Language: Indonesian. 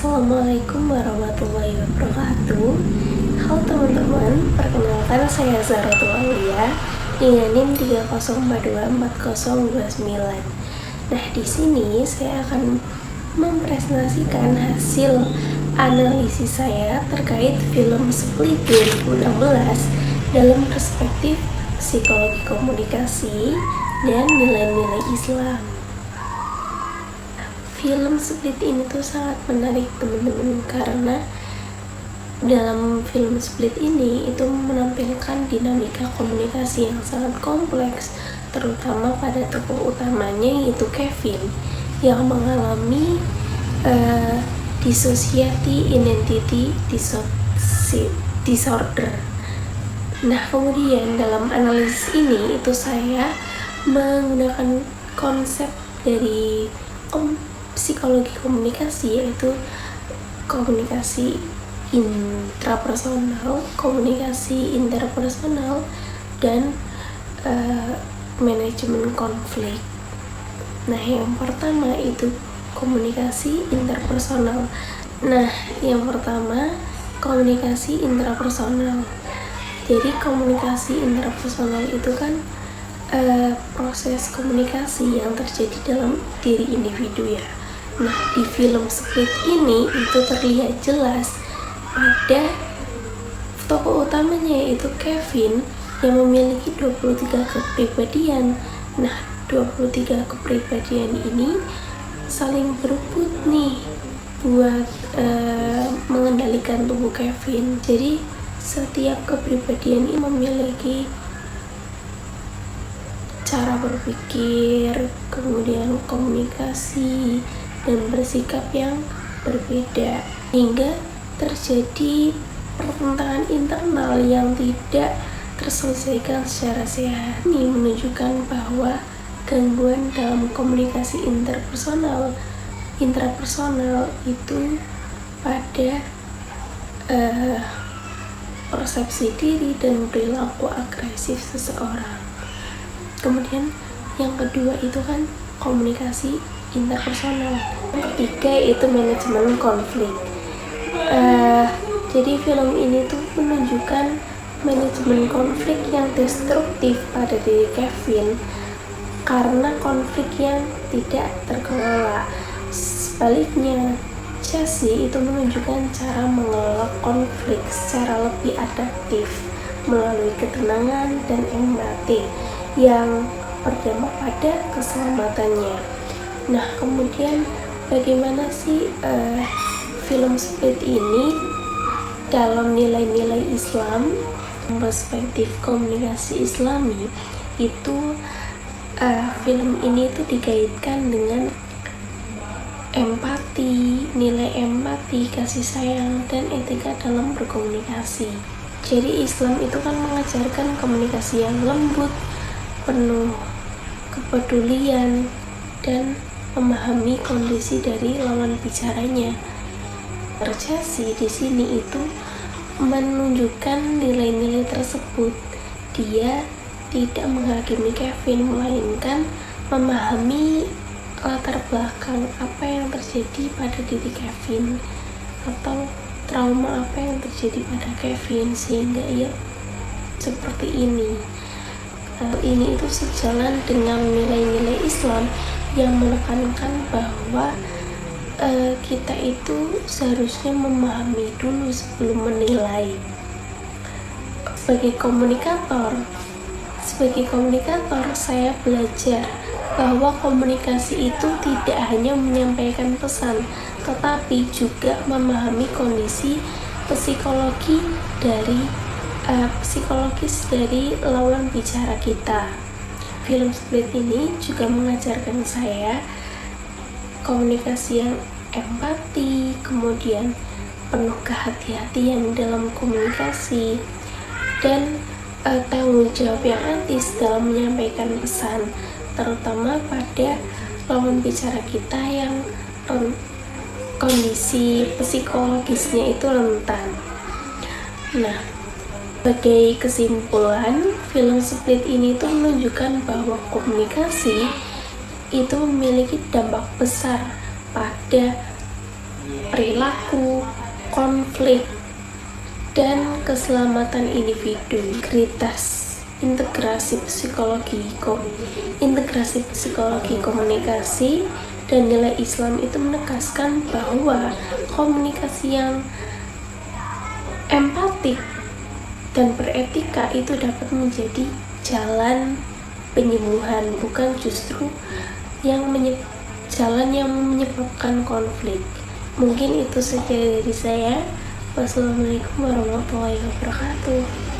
Assalamualaikum warahmatullahi wabarakatuh. Halo teman-teman, perkenalkan saya Zahratul Aulia dengan NIM 3042409. Nah, di sini saya akan mempresentasikan hasil analisis saya terkait film Split 2016 dalam perspektif psikologi komunikasi dan nilai-nilai Islam. Film Split ini tuh sangat menarik teman-teman, karena dalam film Split ini itu menampilkan dinamika komunikasi yang sangat kompleks, terutama pada tokoh utamanya yaitu Kevin yang mengalami dissociative identity disorder. Nah, kemudian dalam analisis ini itu saya menggunakan konsep dari psikologi komunikasi, yaitu komunikasi intrapersonal, komunikasi interpersonal, dan manajemen konflik. Nah, yang pertama itu komunikasi interpersonal. Nah, yang pertama komunikasi intrapersonal. Jadi komunikasi intrapersonal itu kan proses komunikasi yang terjadi dalam diri individu ya. Nah, di film Split ini itu terlihat jelas pada tokoh utamanya yaitu Kevin yang memiliki 23 kepribadian. Nah, 23 kepribadian ini saling berebut nih buat mengendalikan tubuh Kevin. Jadi setiap kepribadian ini memiliki cara berpikir, kemudian komunikasi, dan bersikap yang berbeda, hingga terjadi pertentangan internal yang tidak terselesaikan secara sehat. Ini menunjukkan bahwa gangguan dalam komunikasi intrapersonal itu pada persepsi diri dan perilaku agresif seseorang. Kemudian yang kedua itu kan komunikasi interpersonal. Yang ketiga itu manajemen konflik. Jadi film ini tuh menunjukkan manajemen konflik yang destruktif pada diri Kevin karena konflik yang tidak terkelola. Sebaliknya, Chelsea itu menunjukkan cara mengelola konflik secara lebih adaptif melalui ketenangan dan empati yang berdampak pada keselamatannya. Nah, kemudian bagaimana sih film Split ini dalam nilai-nilai Islam, perspektif komunikasi Islami itu film ini tuh dikaitkan dengan empati, nilai empati, kasih sayang, dan etika dalam berkomunikasi. Jadi Islam itu kan mengajarkan komunikasi yang lembut, penuh kepedulian, dan memahami kondisi dari lawan bicaranya. Chelsea di sini itu menunjukkan nilai-nilai tersebut. Dia tidak menghakimi Kevin, melainkan memahami latar belakang apa yang terjadi pada diri Kevin atau trauma apa yang terjadi pada Kevin sehingga ia seperti ini. Ini itu sejalan dengan nilai-nilai Islam yang menekankan bahwa kita itu seharusnya memahami dulu sebelum menilai. Sebagai komunikator, saya belajar bahwa komunikasi itu tidak hanya menyampaikan pesan, tetapi juga memahami kondisi psikologis dari lawan bicara kita. Film Split ini juga mengajarkan saya komunikasi yang empati, kemudian penuh kehati-hatian dalam komunikasi, dan tanggung jawab yang etis dalam menyampaikan pesan, terutama pada lawan bicara kita yang kondisi psikologisnya itu rentan. Nah, sebagai kesimpulan, film Split ini tuh menunjukkan bahwa komunikasi itu memiliki dampak besar pada perilaku, konflik, dan keselamatan individu. Integrasi psikologi komunikasi dan nilai Islam itu menegaskan bahwa komunikasi yang empatik dan beretika itu dapat menjadi jalan penyembuhan, bukan justru jalan yang menyebabkan konflik. Mungkin itu saja dari saya. Wassalamualaikum warahmatullahi wabarakatuh.